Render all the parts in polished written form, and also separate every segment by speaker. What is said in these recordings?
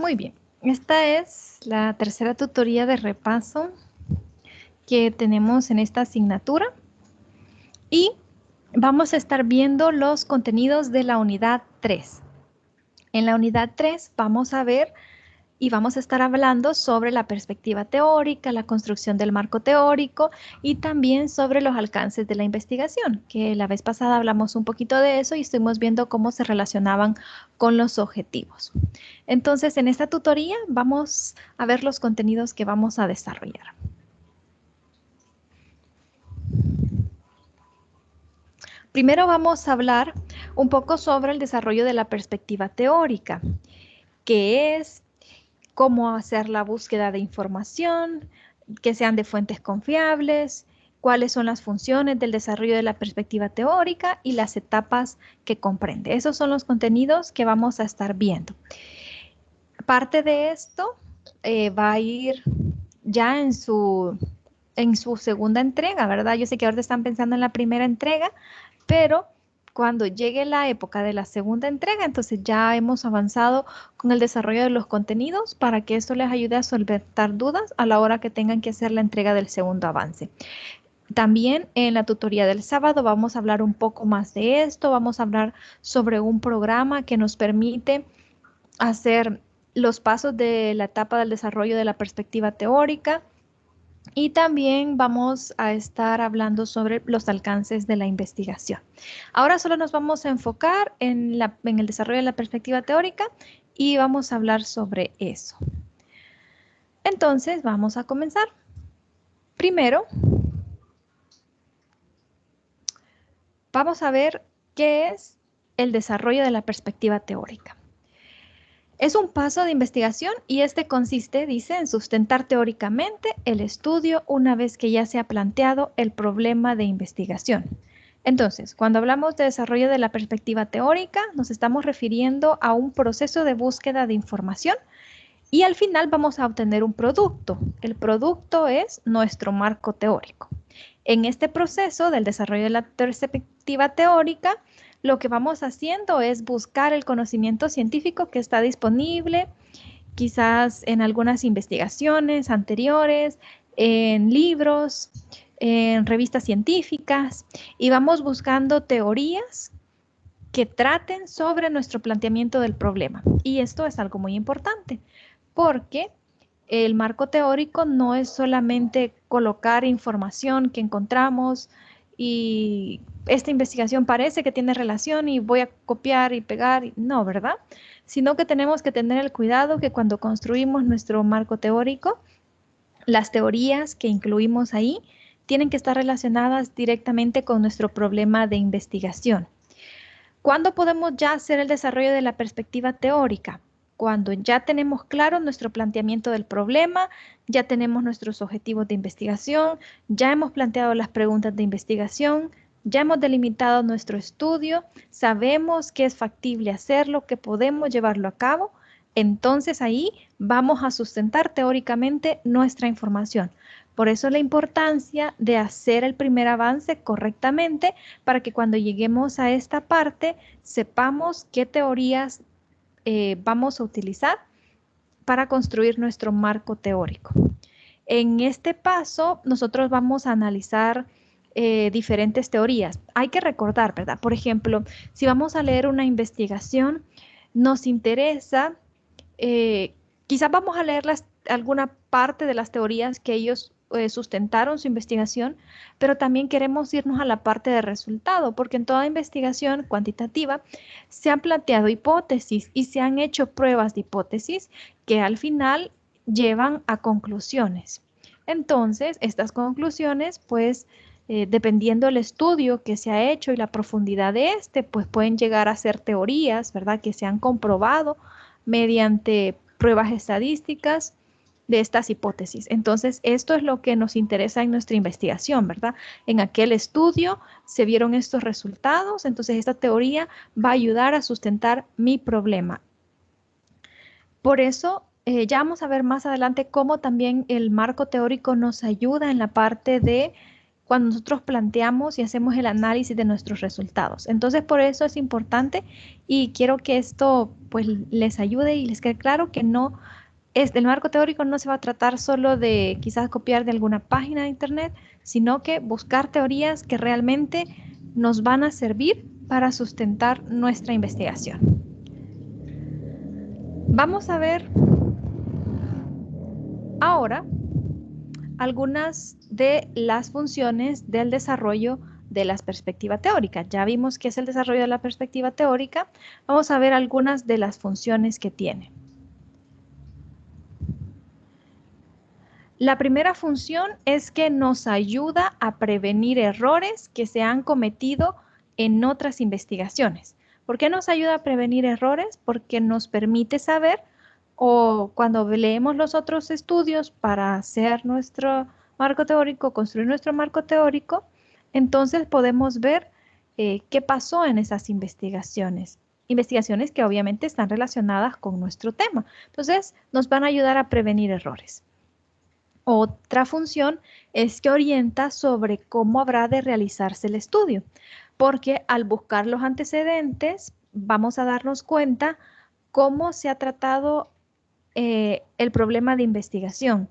Speaker 1: Muy bien, esta es la tercera tutoría de repaso que tenemos en esta asignatura y vamos a estar viendo los contenidos de la unidad 3. En la unidad 3 vamos a ver y vamos a estar hablando sobre la perspectiva teórica, la construcción del marco teórico y también sobre los alcances de la investigación, que la vez pasada hablamos un poquito de eso y estuvimos viendo cómo se relacionaban con los objetivos. Entonces, en esta tutoría vamos a ver los contenidos que vamos a desarrollar. Primero vamos a hablar un poco sobre el desarrollo de la perspectiva teórica, que es cómo hacer la búsqueda de información, que sean de fuentes confiables, cuáles son las funciones del desarrollo de la perspectiva teórica y las etapas que comprende. Esos son los contenidos que vamos a estar viendo. Parte de esto va a ir ya en su segunda entrega, ¿verdad? Yo sé que ahorita están pensando en la primera entrega, pero cuando llegue la época de la segunda entrega, entonces ya hemos avanzado con el desarrollo de los contenidos para que esto les ayude a solventar dudas a la hora que tengan que hacer la entrega del segundo avance. También en la tutoría del sábado vamos a hablar un poco más de esto, vamos a hablar sobre un programa que nos permite hacer los pasos de la etapa del desarrollo de la perspectiva teórica. Y también vamos a estar hablando sobre los alcances de la investigación. Ahora solo nos vamos a enfocar en el desarrollo de la perspectiva teórica y vamos a hablar sobre eso. Entonces, vamos a comenzar. Primero, vamos a ver qué es el desarrollo de la perspectiva teórica. Es un paso de investigación y este consiste, dice, en sustentar teóricamente el estudio una vez que ya se ha planteado el problema de investigación. Entonces, cuando hablamos de desarrollo de la perspectiva teórica, nos estamos refiriendo a un proceso de búsqueda de información y al final vamos a obtener un producto. El producto es nuestro marco teórico. En este proceso del desarrollo de la perspectiva teórica, lo que vamos haciendo es buscar el conocimiento científico que está disponible, quizás en algunas investigaciones anteriores, en libros, en revistas científicas, y vamos buscando teorías que traten sobre nuestro planteamiento del problema. Y esto es algo muy importante, porque el marco teórico no es solamente colocar información que encontramos y esta investigación parece que tiene relación y voy a copiar y pegar. No, ¿verdad? Sino que tenemos que tener el cuidado que cuando construimos nuestro marco teórico, las teorías que incluimos ahí tienen que estar relacionadas directamente con nuestro problema de investigación. ¿Cuándo podemos ya hacer el desarrollo de la perspectiva teórica? Cuando ya tenemos claro nuestro planteamiento del problema, ya tenemos nuestros objetivos de investigación, ya hemos planteado las preguntas de investigación, ya hemos delimitado nuestro estudio, sabemos que es factible hacerlo, que podemos llevarlo a cabo, entonces ahí vamos a sustentar teóricamente nuestra información. Por eso la importancia de hacer el primer avance correctamente para que cuando lleguemos a esta parte sepamos qué teorías vamos a utilizar para construir nuestro marco teórico. En este paso, nosotros vamos a analizar diferentes teorías. Hay que recordar, ¿verdad? Por ejemplo, si vamos a leer una investigación, nos interesa, quizás vamos a leer alguna parte de las teorías que ellos sustentaron su investigación, pero también queremos irnos a la parte de resultado, porque en toda investigación cuantitativa se han planteado hipótesis y se han hecho pruebas de hipótesis que al final llevan a conclusiones. Entonces, estas conclusiones, pues, dependiendo del estudio que se ha hecho y la profundidad de este, pues pueden llegar a ser teorías, ¿verdad? Que se han comprobado mediante pruebas estadísticas de estas hipótesis. Entonces, esto es lo que nos interesa en nuestra investigación, ¿verdad? En aquel estudio se vieron estos resultados, entonces esta teoría va a ayudar a sustentar mi problema. Por eso, ya vamos a ver más adelante cómo también el marco teórico nos ayuda en la parte de cuando nosotros planteamos y hacemos el análisis de nuestros resultados. Entonces, por eso es importante y quiero que esto pues les ayude y les quede claro que no el marco teórico no se va a tratar solo de quizás copiar de alguna página de internet, sino que buscar teorías que realmente nos van a servir para sustentar nuestra investigación. Vamos a ver ahora algunas de las funciones del desarrollo de la perspectiva teórica. Ya vimos qué es el desarrollo de la perspectiva teórica. Vamos a ver algunas de las funciones que tiene. La primera función es que nos ayuda a prevenir errores que se han cometido en otras investigaciones. ¿Por qué nos ayuda a prevenir errores? Porque nos permite saber, o cuando leemos los otros estudios para hacer nuestro marco teórico, construir nuestro marco teórico, entonces podemos ver qué pasó en esas investigaciones. Investigaciones que obviamente están relacionadas con nuestro tema. Entonces, nos van a ayudar a prevenir errores. Otra función es que orienta sobre cómo habrá de realizarse el estudio, porque al buscar los antecedentes vamos a darnos cuenta cómo se ha tratado el problema de investigación,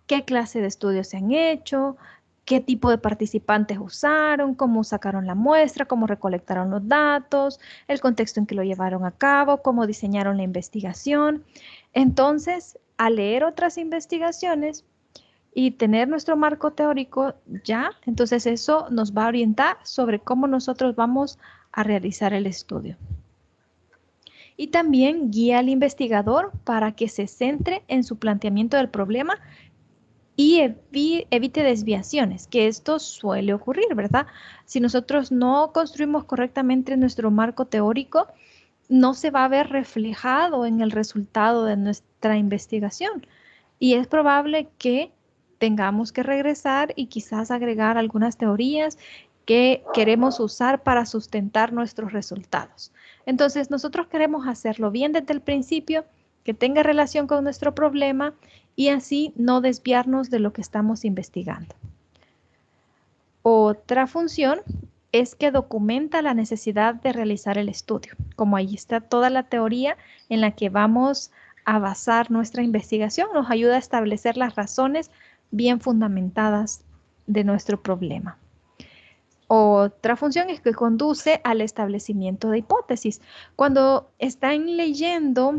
Speaker 1: qué clase de estudios se han hecho, qué tipo de participantes usaron, cómo sacaron la muestra, cómo recolectaron los datos, el contexto en que lo llevaron a cabo, cómo diseñaron la investigación. Entonces, al leer otras investigaciones, y tener nuestro marco teórico ya, entonces eso nos va a orientar sobre cómo nosotros vamos a realizar el estudio. Y también guía al investigador para que se centre en su planteamiento del problema y evite desviaciones, que esto suele ocurrir, ¿verdad? Si nosotros no construimos correctamente nuestro marco teórico, no se va a ver reflejado en el resultado de nuestra investigación. Y es probable que tengamos que regresar y quizás agregar algunas teorías que queremos usar para sustentar nuestros resultados. Entonces, nosotros queremos hacerlo bien desde el principio, que tenga relación con nuestro problema y así no desviarnos de lo que estamos investigando. Otra función es que documenta la necesidad de realizar el estudio. Como ahí está toda la teoría en la que vamos a basar nuestra investigación, nos ayuda a establecer las razones bien fundamentadas de nuestro problema. Otra función es que conduce al establecimiento de hipótesis. Cuando están leyendo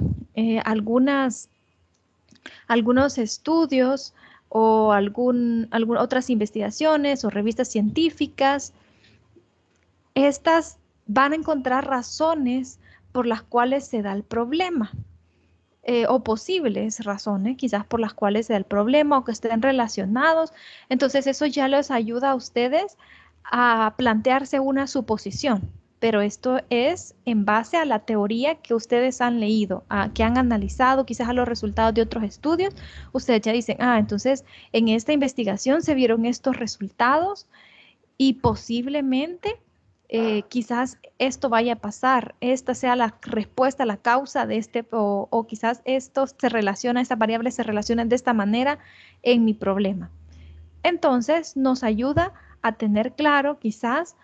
Speaker 1: algunos estudios o otras investigaciones o revistas científicas, estas van a encontrar razones por las cuales se da el problema. O posibles razones, quizás por las cuales se da el problema o que estén relacionados. Entonces eso ya les ayuda a ustedes a plantearse una suposición, pero esto es en base a la teoría que ustedes han leído, que han analizado, quizás a los resultados de otros estudios. Ustedes ya dicen, entonces en esta investigación se vieron estos resultados y posiblemente quizás esto vaya a pasar, esta sea la respuesta, la causa de este, o quizás estas variables se relacionan de esta manera en mi problema. Entonces nos ayuda a tener claro quizás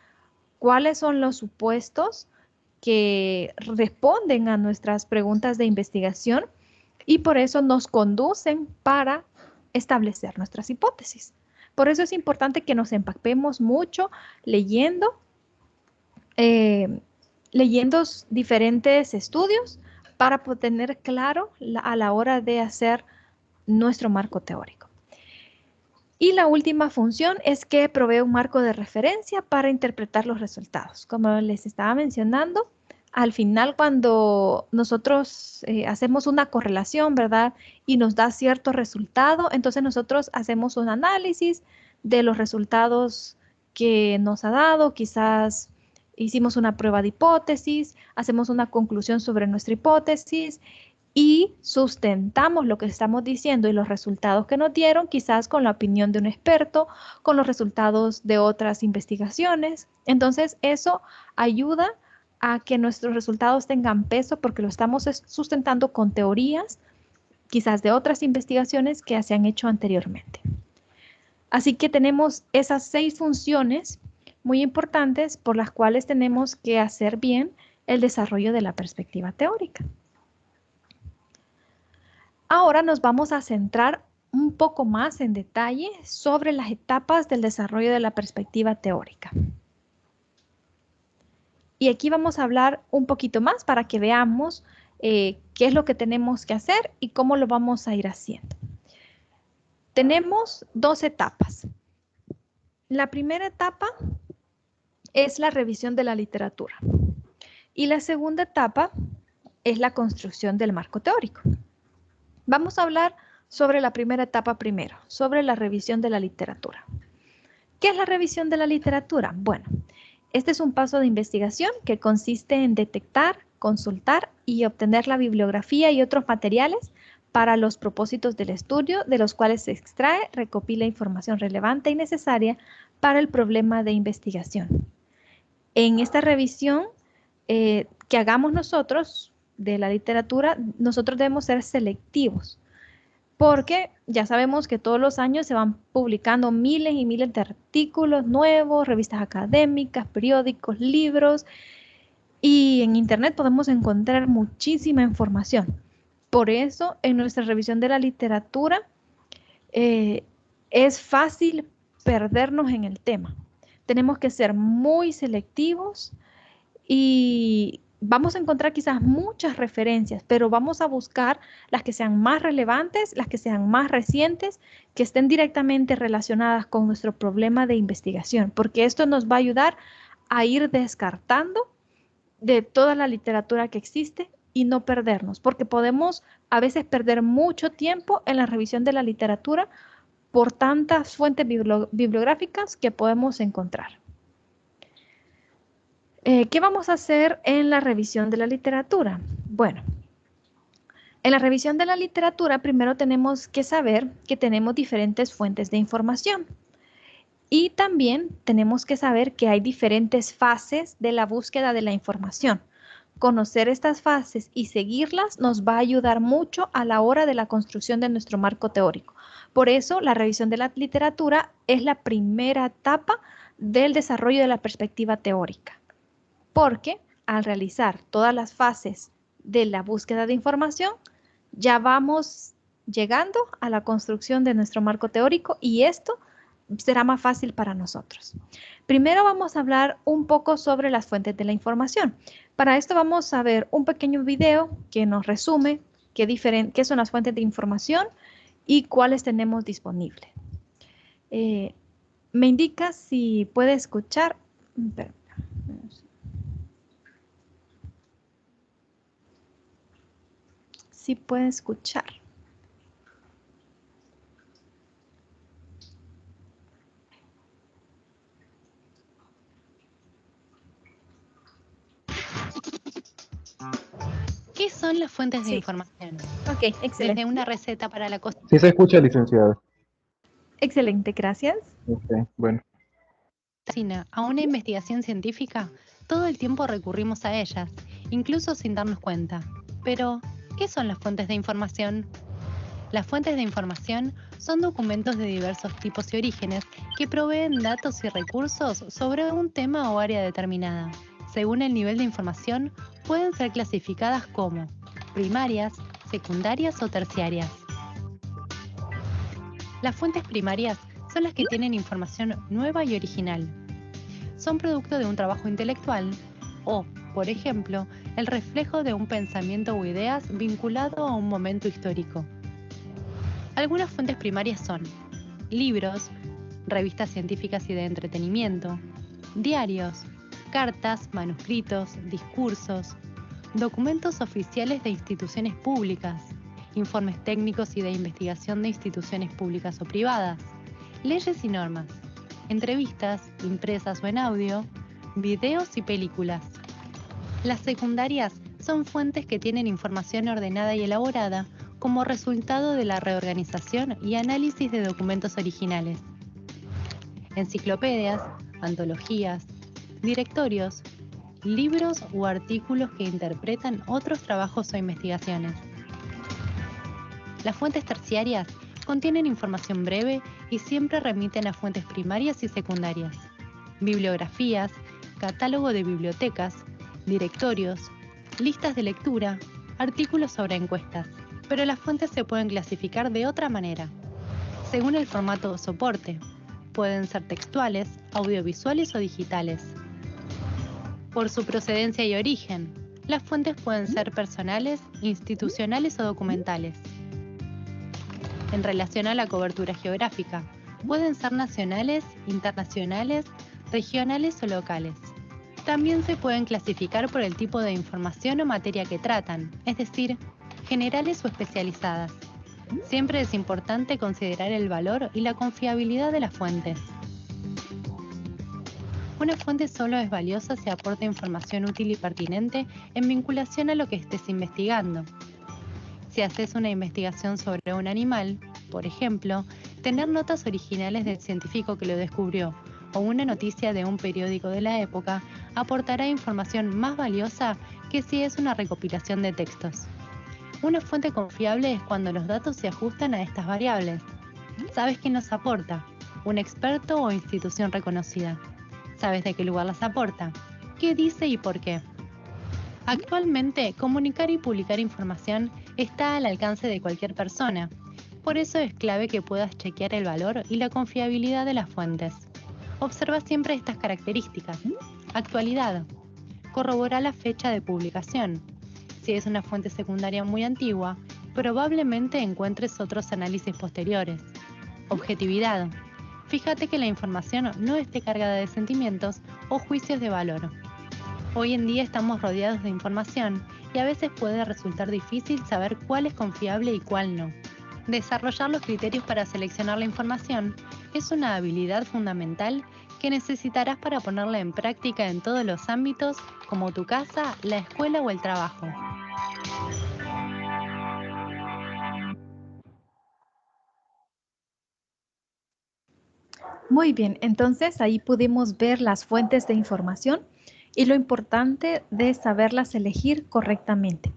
Speaker 1: cuáles son los supuestos que responden a nuestras preguntas de investigación y por eso nos conducen para establecer nuestras hipótesis. Por eso es importante que nos empapemos mucho leyendo diferentes estudios para tener claro a la hora de hacer nuestro marco teórico. Y la última función es que provee un marco de referencia para interpretar los resultados. Como les estaba mencionando, al final cuando nosotros hacemos una correlación, ¿verdad? Y nos da cierto resultado, entonces nosotros hacemos un análisis de los resultados que nos ha dado, quizás hicimos una prueba de hipótesis, hacemos una conclusión sobre nuestra hipótesis y sustentamos lo que estamos diciendo y los resultados que nos dieron, quizás con la opinión de un experto, con los resultados de otras investigaciones. Entonces, eso ayuda a que nuestros resultados tengan peso porque lo estamos sustentando con teorías, quizás de otras investigaciones que se han hecho anteriormente. Así que tenemos esas 6 funciones muy importantes por las cuales tenemos que hacer bien el desarrollo de la perspectiva teórica. Ahora nos vamos a centrar un poco más en detalle sobre las etapas del desarrollo de la perspectiva teórica. Y aquí vamos a hablar un poquito más para que veamos qué es lo que tenemos que hacer y cómo lo vamos a ir haciendo. Tenemos 2 etapas. La primera etapa es la revisión de la literatura y la segunda etapa es la construcción del marco teórico. Vamos a hablar sobre la primera etapa primero, sobre la revisión de la literatura. ¿Qué es la revisión de la literatura? Bueno, este es un paso de investigación que consiste en detectar, consultar y obtener la bibliografía y otros materiales para los propósitos del estudio, de los cuales se extrae, recopila información relevante y necesaria para el problema de investigación. En esta revisión que hagamos nosotros de la literatura, nosotros debemos ser selectivos, porque ya sabemos que todos los años se van publicando miles y miles de artículos nuevos, revistas académicas, periódicos, libros, y en Internet podemos encontrar muchísima información. Por eso, en nuestra revisión de la literatura, es fácil perdernos en el tema. Tenemos que ser muy selectivos y vamos a encontrar quizás muchas referencias, pero vamos a buscar las que sean más relevantes, las que sean más recientes, que estén directamente relacionadas con nuestro problema de investigación, porque esto nos va a ayudar a ir descartando de toda la literatura que existe y no perdernos, porque podemos a veces perder mucho tiempo en la revisión de la literatura por tantas fuentes bibliográficas que podemos encontrar. ¿Qué vamos a hacer en la revisión de la literatura? Bueno, en la revisión de la literatura primero tenemos que saber que tenemos diferentes fuentes de información y también tenemos que saber que hay diferentes fases de la búsqueda de la información. Conocer estas fases y seguirlas nos va a ayudar mucho a la hora de la construcción de nuestro marco teórico. Por eso, la revisión de la literatura es la primera etapa del desarrollo de la perspectiva teórica. Porque al realizar todas las fases de la búsqueda de información, ya vamos llegando a la construcción de nuestro marco teórico y esto será más fácil para nosotros. Primero vamos a hablar un poco sobre las fuentes de la información. Para esto vamos a ver un pequeño video que nos resume qué son las fuentes de información y cuáles tenemos disponibles. Me indica si puede escuchar. Sí puede escuchar.
Speaker 2: ¿Qué son las fuentes de
Speaker 1: Sí.
Speaker 2: información?
Speaker 1: Ok, excelente.
Speaker 2: Desde una receta para la cocina.
Speaker 3: Sí se escucha, licenciada.
Speaker 1: Excelente, gracias.
Speaker 3: Ok, bueno.
Speaker 2: A una investigación científica, todo el tiempo recurrimos a ellas, incluso sin darnos cuenta. Pero, ¿qué son las fuentes de información? Las fuentes de información son documentos de diversos tipos y orígenes que proveen datos y recursos sobre un tema o área determinada. Según el nivel de información, pueden ser clasificadas como primarias, secundarias o terciarias. Las fuentes primarias son las que tienen información nueva y original. Son producto de un trabajo intelectual o, por ejemplo, el reflejo de un pensamiento o ideas vinculado a un momento histórico. Algunas fuentes primarias son libros, revistas científicas y de entretenimiento, diarios, cartas, manuscritos, discursos, documentos oficiales de instituciones públicas, informes técnicos y de investigación de instituciones públicas o privadas, leyes y normas, entrevistas, impresas o en audio, videos y películas. Las secundarias son fuentes que tienen información ordenada y elaborada como resultado de la reorganización y análisis de documentos originales. Enciclopedias, antologías, directorios, libros o artículos que interpretan otros trabajos o investigaciones. Las fuentes terciarias Contienen información breve y siempre remiten a fuentes primarias y secundarias, bibliografías, catálogo de bibliotecas, directorios, listas de lectura, artículos sobre encuestas. Pero las fuentes se pueden clasificar de otra manera, según el formato o soporte. Pueden ser textuales, audiovisuales o digitales. Por su procedencia y origen, las fuentes pueden ser personales, institucionales o documentales. En relación a la cobertura geográfica, pueden ser nacionales, internacionales, regionales o locales. También se pueden clasificar por el tipo de información o materia que tratan, es decir, generales o especializadas. Siempre es importante considerar el valor y la confiabilidad de las fuentes. Una fuente solo es valiosa si aporta información útil y pertinente en vinculación a lo que estés investigando. Si haces una investigación sobre un animal, por ejemplo, tener notas originales del científico que lo descubrió o una noticia de un periódico de la época aportará información más valiosa que si es una recopilación de textos. Una fuente confiable es cuando los datos se ajustan a estas variables. ¿Sabes quién los aporta? ¿Un experto o institución reconocida? ¿Sabes de qué lugar las aporta? ¿Qué dice y por qué? Actualmente, comunicar y publicar información está al alcance de cualquier persona. Por eso es clave que puedas chequear el valor y la confiabilidad de las fuentes. Observa siempre estas características. Actualidad. Corrobora la fecha de publicación. Si es una fuente secundaria muy antigua, probablemente encuentres otros análisis posteriores. Objetividad. Fíjate que la información no esté cargada de sentimientos o juicios de valor. Hoy en día estamos rodeados de información y a veces puede resultar difícil saber cuál es confiable y cuál no. Desarrollar los criterios para seleccionar la información es una habilidad fundamental que necesitarás para ponerla en práctica en todos los ámbitos, como tu casa, la escuela o el trabajo.
Speaker 1: Muy bien, entonces ahí pudimos ver las fuentes de información y lo importante de saberlas elegir correctamente.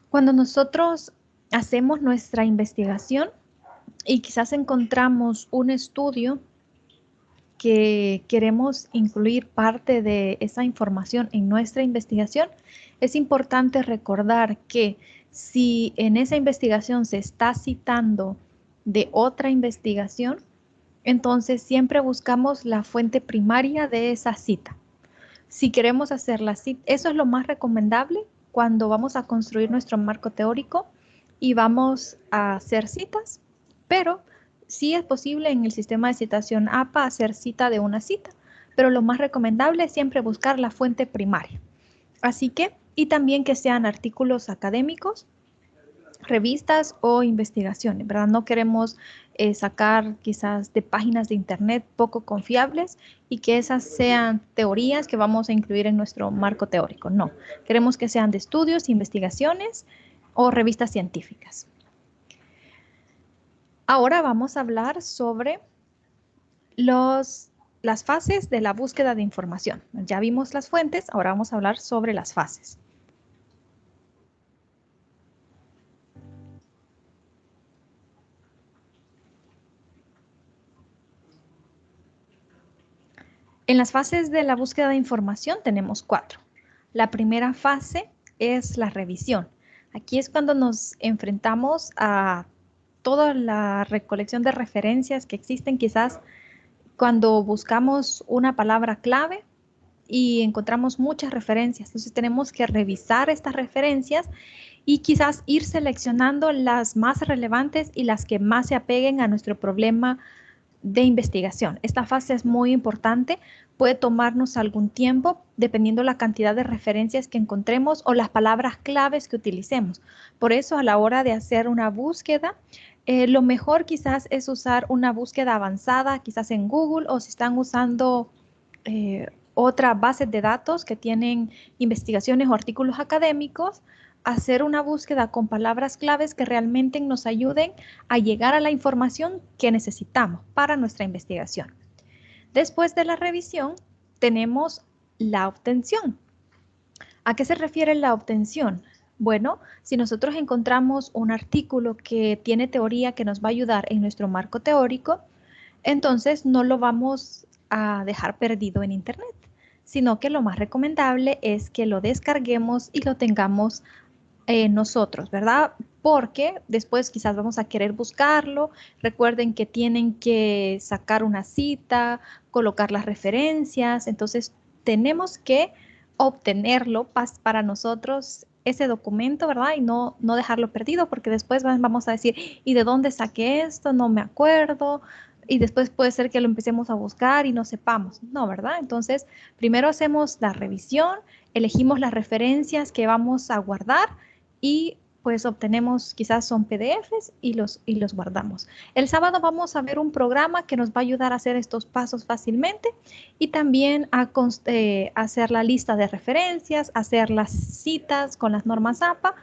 Speaker 1: Cuando nosotros hacemos nuestra investigación y quizás encontramos un estudio que queremos incluir parte de esa información en nuestra investigación, es importante recordar que si en esa investigación se está citando de otra investigación, entonces siempre buscamos la fuente primaria de esa cita. Si queremos hacer la cita, eso es lo más recomendable cuando vamos a construir nuestro marco teórico y vamos a hacer citas, pero sí es posible en el sistema de citación APA hacer cita de una cita, pero lo más recomendable es siempre buscar la fuente primaria. Así que, y también que sean artículos académicos, revistas o investigaciones, ¿verdad? No queremos sacar quizás de páginas de internet poco confiables y que esas sean teorías que vamos a incluir en nuestro marco teórico. No, queremos que sean de estudios, investigaciones o revistas científicas. Ahora vamos a hablar sobre las fases de la búsqueda de información. Ya vimos las fuentes, ahora vamos a hablar sobre las fases. En las fases de la búsqueda de información tenemos 4. La primera fase es la revisión. Aquí es cuando nos enfrentamos a toda la recolección de referencias que existen, quizás cuando buscamos una palabra clave y encontramos muchas referencias. Entonces tenemos que revisar estas referencias y quizás ir seleccionando las más relevantes y las que más se apeguen a nuestro problema de investigación. Esta fase es muy importante, puede tomarnos algún tiempo dependiendo la cantidad de referencias que encontremos o las palabras claves que utilicemos. Por eso, a la hora de hacer una búsqueda, lo mejor quizás es usar una búsqueda avanzada, quizás en Google, o si están usando otra base de datos que tienen investigaciones o artículos académicos, hacer una búsqueda con palabras claves que realmente nos ayuden a llegar a la información que necesitamos para nuestra investigación. Después de la revisión, tenemos la obtención. ¿A qué se refiere la obtención? Bueno, si nosotros encontramos un artículo que tiene teoría que nos va a ayudar en nuestro marco teórico, entonces no lo vamos a dejar perdido en Internet, sino que lo más recomendable es que lo descarguemos y lo tengamos nosotros, ¿verdad? Porque después quizás vamos a querer buscarlo. Recuerden que tienen que sacar una cita, colocar las referencias, entonces tenemos que obtenerlo para nosotros ese documento, ¿verdad? Y no dejarlo perdido porque después vamos a decir, ¿y de dónde saqué esto? No me acuerdo. Y después puede ser que lo empecemos a buscar y no sepamos. No, ¿verdad? Entonces, primero hacemos la revisión, elegimos las referencias que vamos a guardar y pues obtenemos, quizás son PDFs y los guardamos. El sábado vamos a ver un programa que nos va a ayudar a hacer estos pasos fácilmente y también a hacer la lista de referencias, hacer las citas con las normas APA,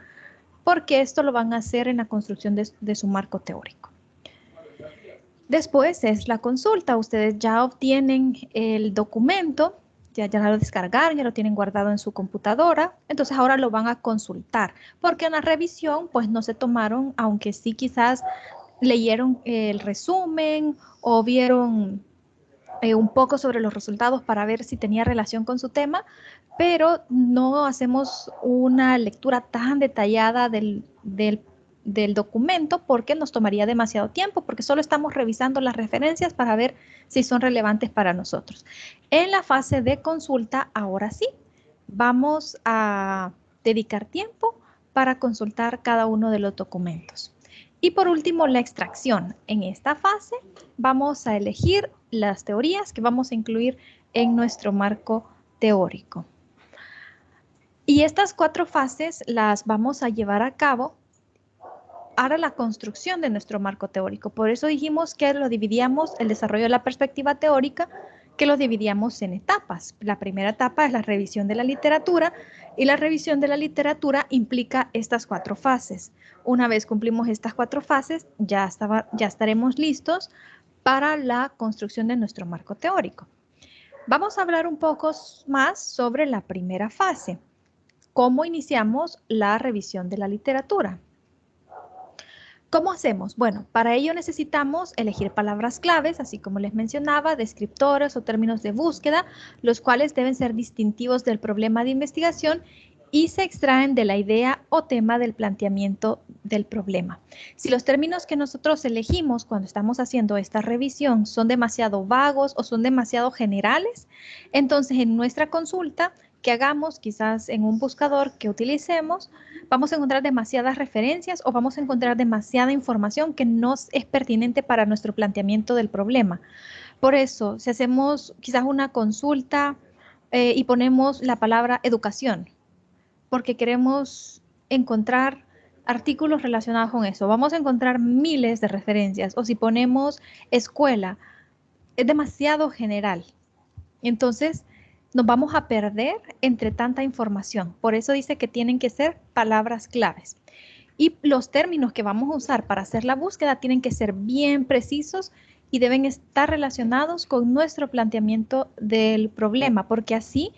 Speaker 1: porque esto lo van a hacer en la construcción de su marco teórico. Después es la consulta. Ustedes ya obtienen el documento, ya lo descargaron, ya lo tienen guardado en su computadora. Entonces ahora lo van a consultar, porque en la revisión pues no se tomaron, aunque sí quizás leyeron el resumen o vieron un poco sobre los resultados para ver si tenía relación con su tema, pero no hacemos una lectura tan detallada del documento porque nos tomaría demasiado tiempo, porque solo estamos revisando las referencias para ver si son relevantes para nosotros. En la fase de consulta, ahora sí, vamos a dedicar tiempo para consultar cada uno de los documentos. Y por último, la extracción. En esta fase vamos a elegir las teorías que vamos a incluir en nuestro marco teórico. Y estas 4 fases las vamos a llevar a cabo para la construcción de nuestro marco teórico. Por eso dijimos que lo dividíamos, el desarrollo de la perspectiva teórica, que lo dividíamos en etapas. La primera etapa es la revisión de la literatura y la revisión de la literatura implica estas 4 fases. Una vez cumplimos estas 4 fases, ya estaremos listos para la construcción de nuestro marco teórico. Vamos a hablar un poco más sobre la primera fase. ¿Cómo iniciamos la revisión de la literatura? ¿Cómo hacemos? Bueno, para ello necesitamos elegir palabras claves, así como les mencionaba, descriptores o términos de búsqueda, los cuales deben ser distintivos del problema de investigación y se extraen de la idea o tema del planteamiento del problema. Si los términos que nosotros elegimos cuando estamos haciendo esta revisión son demasiado vagos o son demasiado generales, entonces en nuestra consulta que hagamos, quizás en un buscador que utilicemos, vamos a encontrar demasiadas referencias o vamos a encontrar demasiada información que no es pertinente para nuestro planteamiento del problema. Por eso, si hacemos quizás una consulta y ponemos la palabra educación, porque queremos encontrar artículos relacionados con eso, vamos a encontrar miles de referencias. O si ponemos escuela, es demasiado general. Entonces, nos vamos a perder entre tanta información. Por eso dice que tienen que ser palabras claves. Y los términos que vamos a usar para hacer la búsqueda tienen que ser bien precisos y deben estar relacionados con nuestro planteamiento del problema, porque así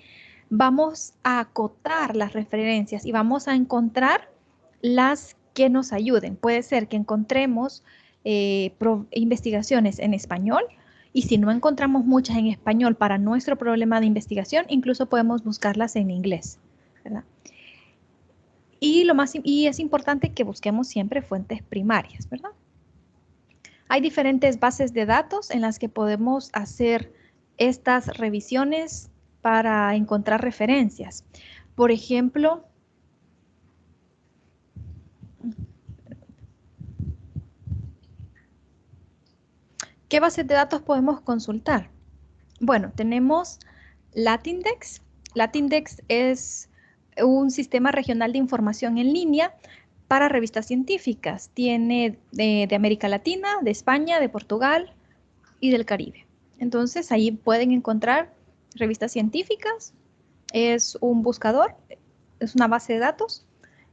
Speaker 1: vamos a acotar las referencias y vamos a encontrar las que nos ayuden. Puede ser que encontremos investigaciones en español, y si no encontramos muchas en español para nuestro problema de investigación, incluso podemos buscarlas en inglés, ¿verdad? Y es importante que busquemos siempre fuentes primarias, ¿verdad? Hay diferentes bases de datos en las que podemos hacer estas revisiones para encontrar referencias. Por ejemplo, ¿qué bases de datos podemos consultar? Bueno, tenemos Latindex. Latindex es un sistema regional de información en línea para revistas científicas. Tiene de América Latina, de España, de Portugal y del Caribe. Entonces, ahí pueden encontrar revistas científicas. Es un buscador, es una base de datos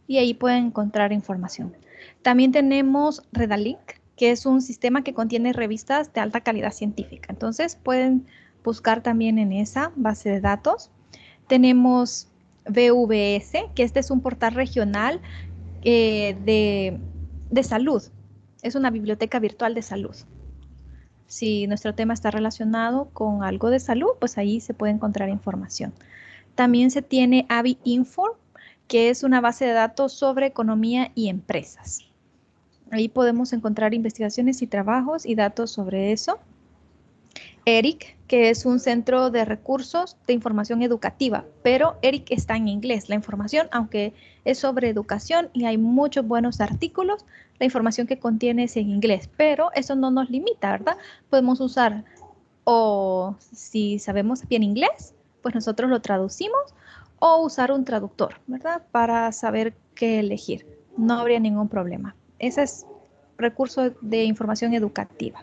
Speaker 1: y ahí pueden encontrar información. También tenemos Redalink, que es un sistema que contiene revistas de alta calidad científica. Entonces pueden buscar también en esa base de datos. Tenemos VVS, que este es un portal regional de salud. Es una biblioteca virtual de salud. Si nuestro tema está relacionado con algo de salud, pues ahí se puede encontrar información. También se tiene AviInfo, que es una base de datos sobre economía y empresas. Ahí podemos encontrar investigaciones y trabajos y datos sobre eso. ERIC, que es un centro de recursos de información educativa, pero ERIC está en inglés. La información, aunque es sobre educación y hay muchos buenos artículos, la información que contiene es en inglés, pero eso no nos limita, ¿verdad? Podemos usar, o si sabemos bien inglés, pues nosotros lo traducimos, o usar un traductor, ¿verdad? Para saber qué elegir. No habría ningún problema. Ese es recurso de información educativa.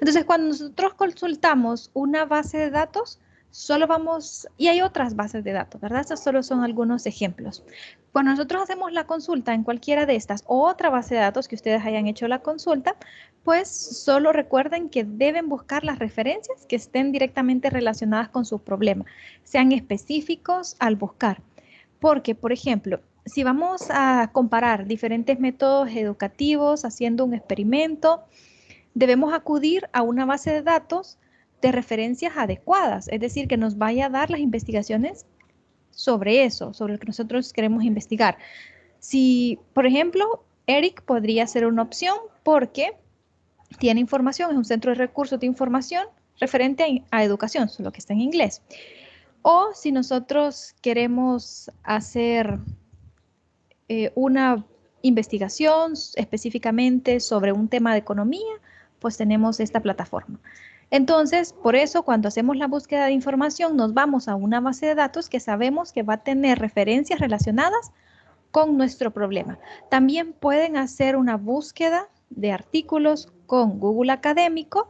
Speaker 1: Entonces, cuando nosotros consultamos una base de datos, solo vamos, y hay otras bases de datos, ¿verdad? Estos solo son algunos ejemplos. Cuando nosotros hacemos la consulta en cualquiera de estas o otra base de datos que ustedes hayan hecho la consulta, pues solo recuerden que deben buscar las referencias que estén directamente relacionadas con su problema, sean específicos al buscar. Porque, por ejemplo, si vamos a comparar diferentes métodos educativos haciendo un experimento, debemos acudir a una base de datos de referencias adecuadas, es decir, que nos vaya a dar las investigaciones sobre eso, sobre lo que nosotros queremos investigar. Si, por ejemplo, ERIC podría ser una opción porque tiene información, es un centro de recursos de información referente a educación, solo que está en inglés. O si nosotros queremos hacer una investigación específicamente sobre un tema de economía, pues tenemos esta plataforma. Entonces, por eso cuando hacemos la búsqueda de información, nos vamos a una base de datos que sabemos que va a tener referencias relacionadas con nuestro problema. También pueden hacer una búsqueda de artículos con Google Académico,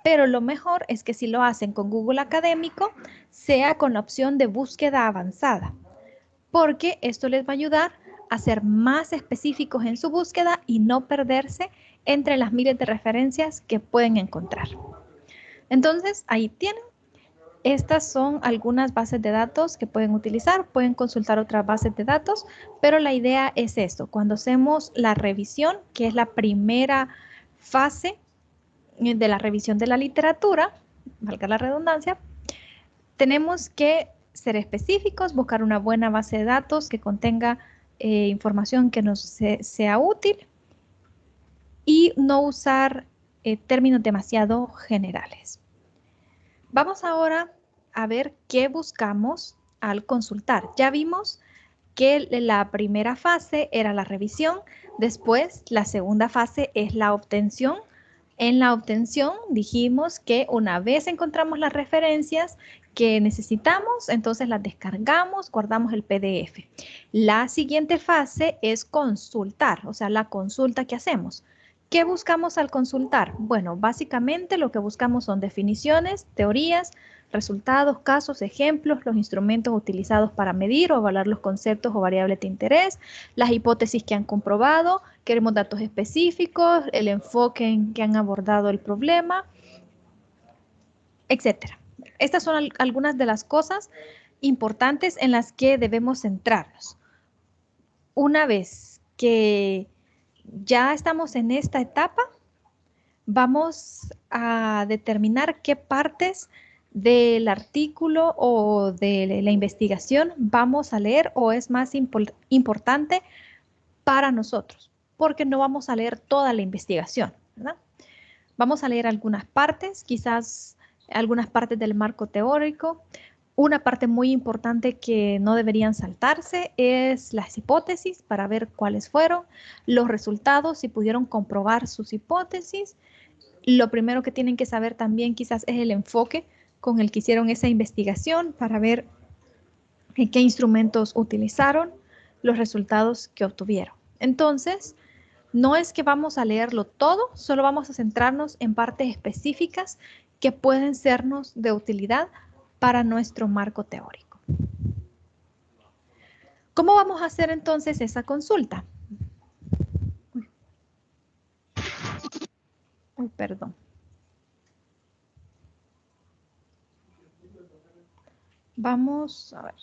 Speaker 1: pero lo mejor es que si lo hacen con Google Académico, sea con la opción de búsqueda avanzada, porque esto les va a ayudar a ser más específicos en su búsqueda y no perderse entre las miles de referencias que pueden encontrar. Entonces, ahí tienen. Estas son algunas bases de datos que pueden utilizar, pueden consultar otras bases de datos, pero la idea es esto, cuando hacemos la revisión, que es la primera fase de la revisión de la literatura, valga la redundancia, tenemos que ser específicos, buscar una buena base de datos que contenga información que nos sea útil y no usar términos demasiado generales. Vamos ahora a ver qué buscamos al consultar. Ya vimos que la primera fase era la revisión, después la segunda fase es la obtención. En la obtención dijimos que una vez encontramos las referencias que necesitamos, entonces las descargamos, guardamos el PDF. La siguiente fase es consultar, o sea, la consulta que hacemos. ¿Qué buscamos al consultar? Bueno, básicamente lo que buscamos son definiciones, teorías, resultados, casos, ejemplos, los instrumentos utilizados para medir o evaluar los conceptos o variables de interés, las hipótesis que han comprobado, queremos datos específicos, el enfoque en que han abordado el problema, etc. Estas son algunas de las cosas importantes en las que debemos centrarnos. Una vez que ya estamos en esta etapa, vamos a determinar qué partes del artículo o de la investigación vamos a leer o es más importante para nosotros, porque no vamos a leer toda la investigación, ¿verdad? Vamos a leer algunas partes, quizás algunas partes del marco teórico. Una parte muy importante que no deberían saltarse es las hipótesis para ver cuáles fueron, los resultados, si pudieron comprobar sus hipótesis. Lo primero que tienen que saber también quizás es el enfoque con el que hicieron esa investigación para ver qué instrumentos utilizaron, los resultados que obtuvieron. Entonces, no es que vamos a leerlo todo, solo vamos a centrarnos en partes específicas que pueden sernos de utilidad para nuestro marco teórico. ¿Cómo vamos a hacer entonces esa consulta? Uy, perdón. Vamos a ver.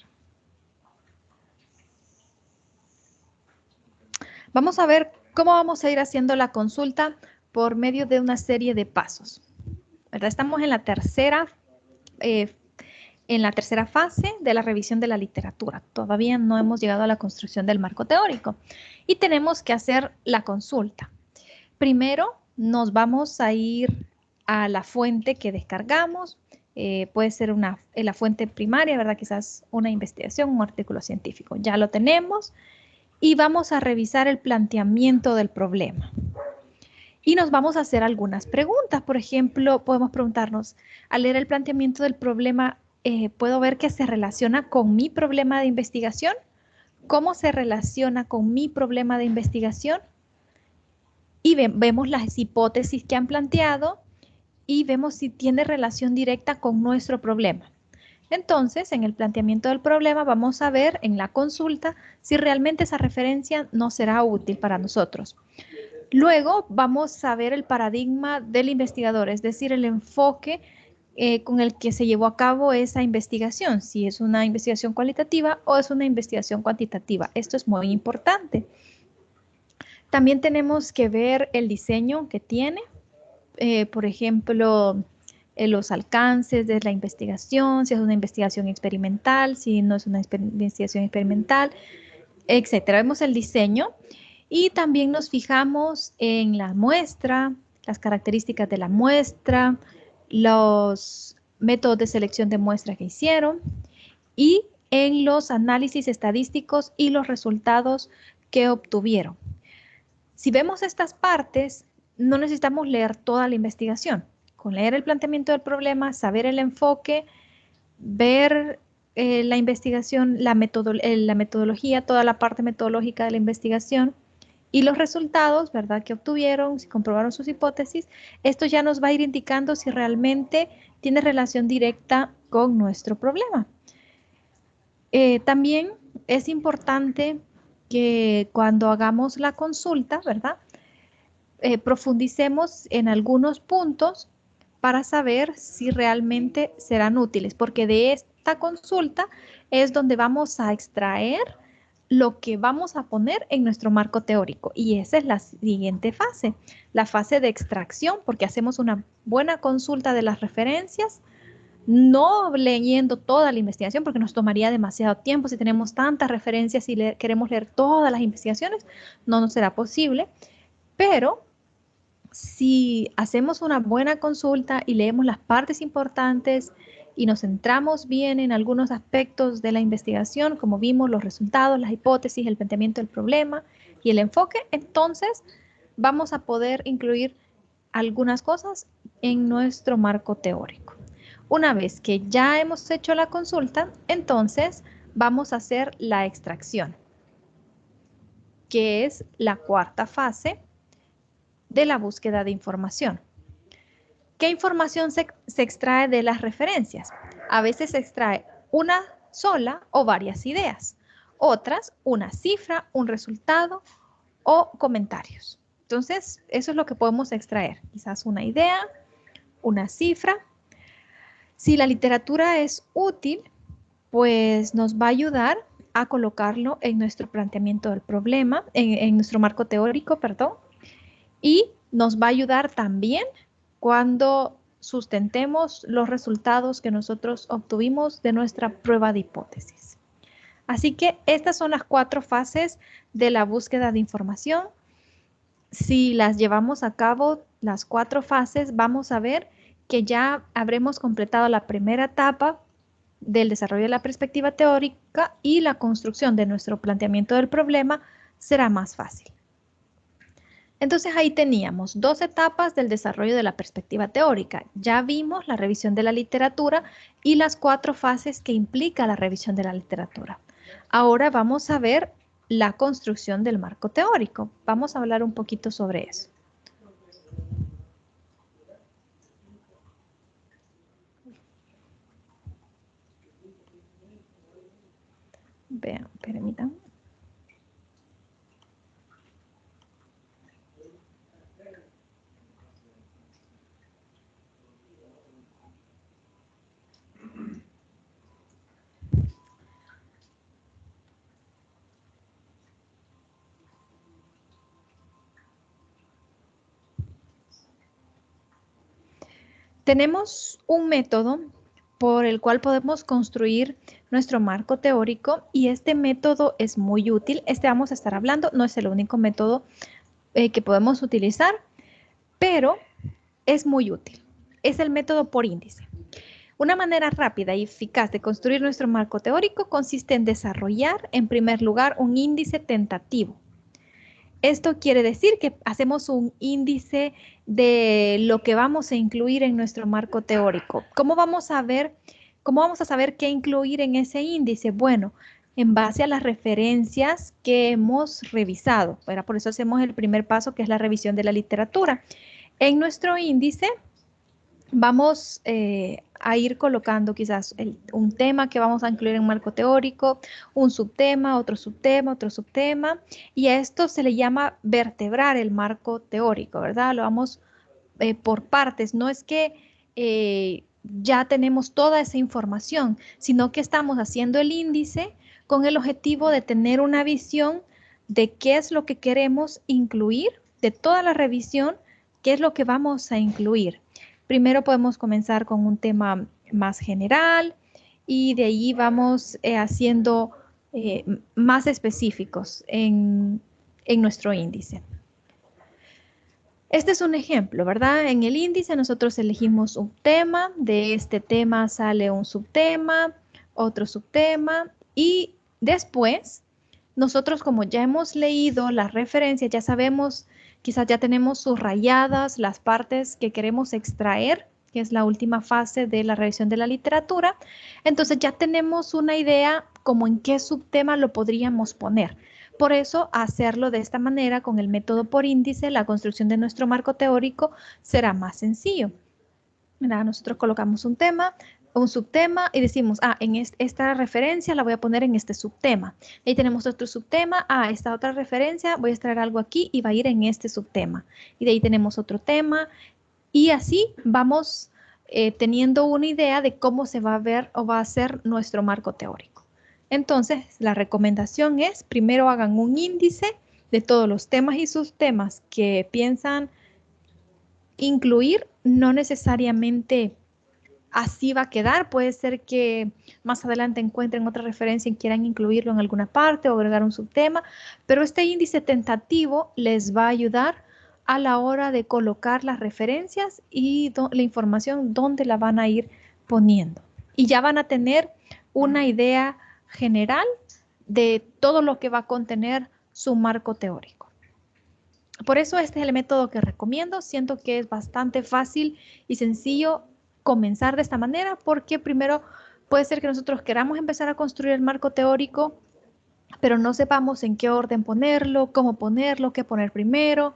Speaker 1: Vamos a ver cómo vamos a ir haciendo la consulta por medio de una serie de pasos, ¿verdad? Estamos eh, en la tercera fase de la revisión de la literatura. Todavía no hemos llegado a la construcción del marco teórico y tenemos que hacer la consulta. Primero nos vamos a ir a la fuente que descargamos. Puede ser la fuente primaria, ¿verdad? Quizás una investigación, un artículo científico. Ya lo tenemos y vamos a revisar el planteamiento del problema. Y nos vamos a hacer algunas preguntas. Por ejemplo, podemos preguntarnos, al leer el planteamiento del problema, ¿puedo ver que se relaciona con mi problema de investigación? ¿Cómo se relaciona con mi problema de investigación? Y vemos las hipótesis que han planteado y vemos si tiene relación directa con nuestro problema. Entonces, en el planteamiento del problema vamos a ver en la consulta si realmente esa referencia no será útil para nosotros. Luego vamos a ver el paradigma del investigador, es decir, el enfoque con el que se llevó a cabo esa investigación, si es una investigación cualitativa o es una investigación cuantitativa. Esto es muy importante. También tenemos que ver el diseño que tiene, por ejemplo, los alcances de la investigación, si es una investigación experimental, si no es una investigación experimental, etcétera. Vemos el diseño y también nos fijamos en la muestra, las características de la muestra, los métodos de selección de muestra que hicieron y en los análisis estadísticos y los resultados que obtuvieron. Si vemos estas partes, no necesitamos leer toda la investigación. Con leer el planteamiento del problema, saber el enfoque, ver la investigación, la metodología, toda la parte metodológica de la investigación y los resultados, ¿verdad?, que obtuvieron, si comprobaron sus hipótesis, esto ya nos va a ir indicando si realmente tiene relación directa con nuestro problema. También es importante que cuando hagamos la consulta, ¿verdad?, profundicemos en algunos puntos para saber si realmente serán útiles, porque de esta consulta es donde vamos a extraer lo que vamos a poner en nuestro marco teórico. Y esa es la siguiente fase, la fase de extracción, porque hacemos una buena consulta de las referencias, no leyendo toda la investigación, porque nos tomaría demasiado tiempo si tenemos tantas referencias y queremos leer todas las investigaciones, no nos será posible, pero si hacemos una buena consulta y leemos las partes importantes y nos centramos bien en algunos aspectos de la investigación, como vimos los resultados, las hipótesis, el planteamiento del problema y el enfoque, entonces vamos a poder incluir algunas cosas en nuestro marco teórico. Una vez que ya hemos hecho la consulta, entonces vamos a hacer la extracción, que es la cuarta fase de la búsqueda de información. ¿Qué información se extrae de las referencias? A veces se extrae una sola o varias ideas. Otras, una cifra, un resultado o comentarios. Entonces, eso es lo que podemos extraer. Quizás una idea, una cifra. Si la literatura es útil, pues nos va a ayudar a colocarlo en nuestro planteamiento del problema, en nuestro marco teórico, perdón, y nos va a ayudar también cuando sustentemos los resultados que nosotros obtuvimos de nuestra prueba de hipótesis. Así que estas son las 4 fases de la búsqueda de información. Si las llevamos a cabo, las 4 fases, vamos a ver que ya habremos completado la primera etapa del desarrollo de la perspectiva teórica y la construcción de nuestro planteamiento del problema será más fácil. Entonces ahí teníamos 2 etapas del desarrollo de la perspectiva teórica. Ya vimos la revisión de la literatura y las 4 fases que implica la revisión de la literatura. Ahora vamos a ver la construcción del marco teórico. Vamos a hablar un poquito sobre eso. Vean, permítanme. Tenemos un método por el cual podemos construir nuestro marco teórico y este método es muy útil. Vamos a estar hablando, no es el único método que podemos utilizar, pero es muy útil. Es el método por índice. Una manera rápida y eficaz de construir nuestro marco teórico consiste en desarrollar, en primer lugar, un índice tentativo. Esto quiere decir que hacemos un índice de lo que vamos a incluir en nuestro marco teórico. ¿Cómo vamos a saber qué incluir en ese índice? Bueno, en base a las referencias que hemos revisado. Por eso hacemos el primer paso, que es la revisión de la literatura. En nuestro índice vamos a ir colocando quizás un tema que vamos a incluir en marco teórico, un subtema, otro subtema, otro subtema, y a esto se le llama vertebrar el marco teórico, ¿verdad? Lo vamos por partes, no es que ya tenemos toda esa información, sino que estamos haciendo el índice con el objetivo de tener una visión de qué es lo que queremos incluir, de toda la revisión, qué es lo que vamos a incluir. Primero podemos comenzar con un tema más general y de ahí vamos haciendo más específicos en nuestro índice. Este es un ejemplo, ¿verdad? En el índice nosotros elegimos un tema, de este tema sale un subtema, otro subtema y después nosotros, como ya hemos leído las referencias, ya sabemos, quizás ya tenemos subrayadas las partes que queremos extraer, que es la última fase de la revisión de la literatura. Entonces ya tenemos una idea como en qué subtema lo podríamos poner. Por eso, hacerlo de esta manera, con el método por índice, la construcción de nuestro marco teórico será más sencillo. Mira, nosotros colocamos un tema, un subtema y decimos, en esta referencia la voy a poner en este subtema. Ahí tenemos otro subtema, esta otra referencia, voy a extraer algo aquí y va a ir en este subtema. Y de ahí tenemos otro tema y así vamos teniendo una idea de cómo se va a ver o va a ser nuestro marco teórico. Entonces, la recomendación es, primero hagan un índice de todos los temas y subtemas que piensan incluir, no necesariamente así va a quedar. Puede ser que más adelante encuentren otra referencia y quieran incluirlo en alguna parte o agregar un subtema, pero este índice tentativo les va a ayudar a la hora de colocar las referencias y la información dónde la van a ir poniendo. Y ya van a tener una idea general de todo lo que va a contener su marco teórico. Por eso este es el método que recomiendo. Siento que es bastante fácil y sencillo comenzar de esta manera, porque primero puede ser que nosotros queramos empezar a construir el marco teórico, pero no sepamos en qué orden ponerlo, cómo ponerlo, qué poner primero.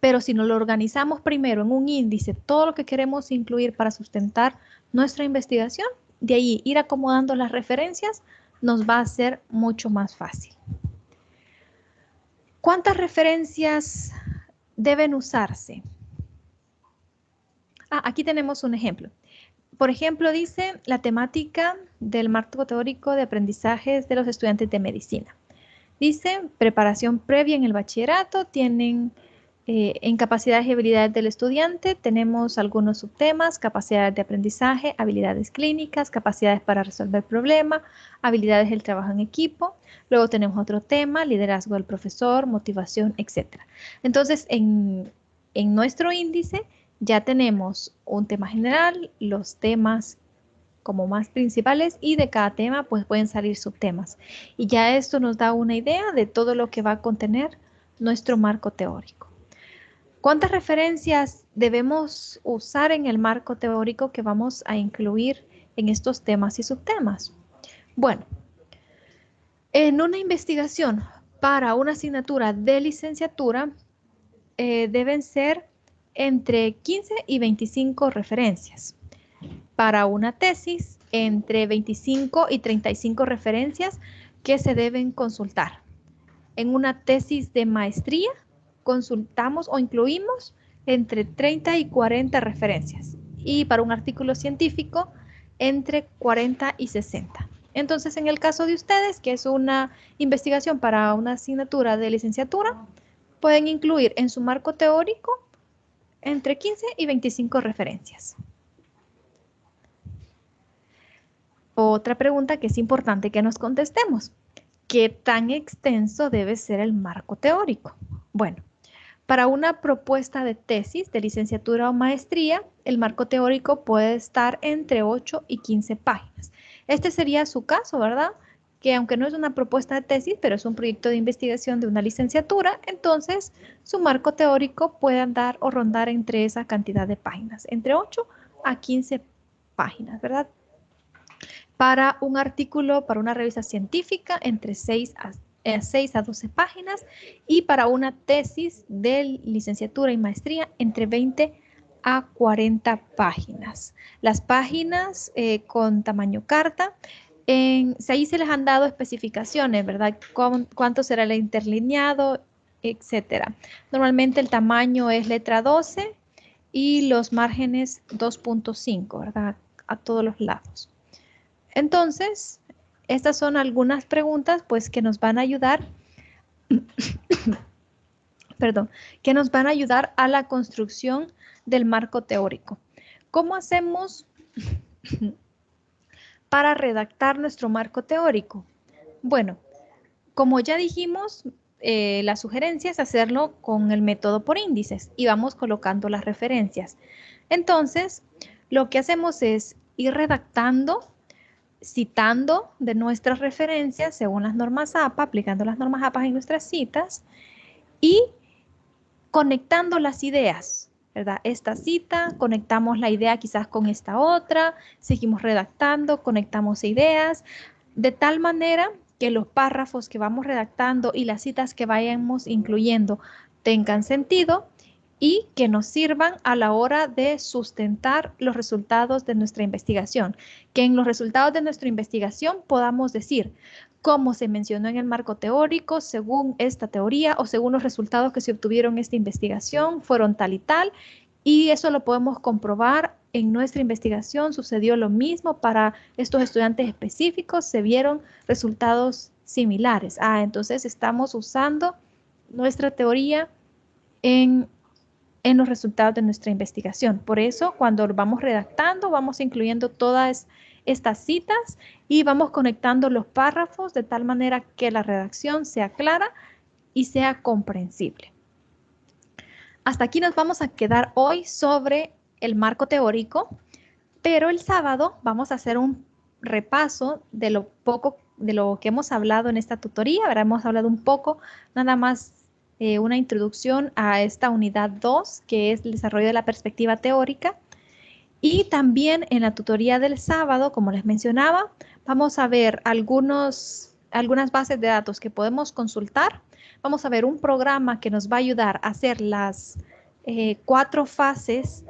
Speaker 1: Pero si nos lo organizamos primero en un índice, todo lo que queremos incluir para sustentar nuestra investigación, de ahí ir acomodando las referencias, nos va a ser mucho más fácil. ¿Cuántas referencias deben usarse? Aquí tenemos un ejemplo. Por ejemplo, dice la temática del marco teórico de aprendizajes de los estudiantes de medicina. Dice, preparación previa en el bachillerato, tienen en capacidades y habilidades del estudiante, tenemos algunos subtemas, capacidades de aprendizaje, habilidades clínicas, capacidades para resolver problemas, habilidades del trabajo en equipo. Luego tenemos otro tema, liderazgo del profesor, motivación, etc. Entonces, en nuestro índice ya tenemos un tema general, los temas como más principales y de cada tema pues pueden salir subtemas. Y ya esto nos da una idea de todo lo que va a contener nuestro marco teórico. ¿Cuántas referencias debemos usar en el marco teórico que vamos a incluir en estos temas y subtemas? Bueno, en una investigación para una asignatura de licenciatura deben ser entre 15 y 25 referencias. Para una tesis, entre 25 y 35 referencias que se deben consultar. En una tesis de maestría, consultamos o incluimos entre 30 y 40 referencias. Y para un artículo científico, entre 40 y 60. Entonces, en el caso de ustedes, que es una investigación para una asignatura de licenciatura, pueden incluir en su marco teórico entre 15 y 25 referencias. Otra pregunta que es importante que nos contestemos. ¿Qué tan extenso debe ser el marco teórico? Bueno, para una propuesta de tesis de licenciatura o maestría, el marco teórico puede estar entre 8 y 15 páginas. Este sería su caso, ¿verdad? Que aunque no es una propuesta de tesis, pero es un proyecto de investigación de una licenciatura, entonces su marco teórico puede andar o rondar entre esa cantidad de páginas, entre 8 a 15 páginas, ¿verdad? Para un artículo, para una revista científica, entre 6 a 12 páginas, y para una tesis de licenciatura y maestría, entre 20 a 40 páginas. Las páginas con tamaño carta, ahí se les han dado especificaciones, ¿verdad? ¿Cuánto será el interlineado, etcétera? Normalmente el tamaño es letra 12 y los márgenes 2.5, ¿verdad? A todos los lados. Entonces, estas son algunas preguntas pues que nos van a ayudar, perdón, que nos van a ayudar a la construcción del marco teórico. ¿Cómo hacemos para redactar nuestro marco teórico? Bueno, como ya dijimos, la sugerencia es hacerlo con el método por índices y vamos colocando las referencias. Entonces, lo que hacemos es ir redactando, citando de nuestras referencias según las normas APA, aplicando las normas APA en nuestras citas y conectando las ideas, ¿verdad? Esta cita, conectamos la idea quizás con esta otra, seguimos redactando, conectamos ideas, de tal manera que los párrafos que vamos redactando y las citas que vayamos incluyendo tengan sentido y que nos sirvan a la hora de sustentar los resultados de nuestra investigación. Que en los resultados de nuestra investigación podamos decir cómo se mencionó en el marco teórico, según esta teoría o según los resultados que se obtuvieron en esta investigación, fueron tal y tal, y eso lo podemos comprobar en nuestra investigación. Sucedió lo mismo para estos estudiantes específicos, se vieron resultados similares. Entonces estamos usando nuestra teoría en los resultados de nuestra investigación. Por eso, cuando vamos redactando, vamos incluyendo todas estas citas y vamos conectando los párrafos de tal manera que la redacción sea clara y sea comprensible. Hasta aquí nos vamos a quedar hoy sobre el marco teórico, pero el sábado vamos a hacer un repaso de lo que hemos hablado en esta tutoría. Ahora hemos hablado un poco, nada más una introducción a esta unidad 2, que es el desarrollo de la perspectiva teórica. Y también en la tutoría del sábado, como les mencionaba, vamos a ver algunas bases de datos que podemos consultar. Vamos a ver un programa que nos va a ayudar a hacer las 4 fases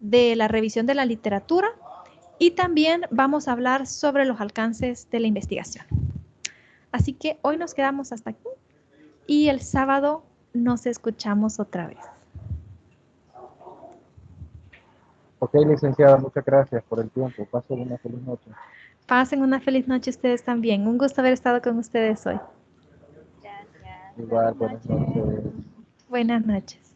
Speaker 1: de la revisión de la literatura. Y también vamos a hablar sobre los alcances de la investigación. Así que hoy nos quedamos hasta aquí y el sábado nos escuchamos otra vez.
Speaker 3: Ok, licenciada, muchas gracias por el tiempo. Pasen una feliz noche.
Speaker 1: Pasen una feliz noche ustedes también. Un gusto haber estado con ustedes hoy.
Speaker 4: Gracias.
Speaker 3: Igual,
Speaker 4: Buenas
Speaker 3: buenas
Speaker 4: noches.
Speaker 3: noches.
Speaker 1: Buenas noches.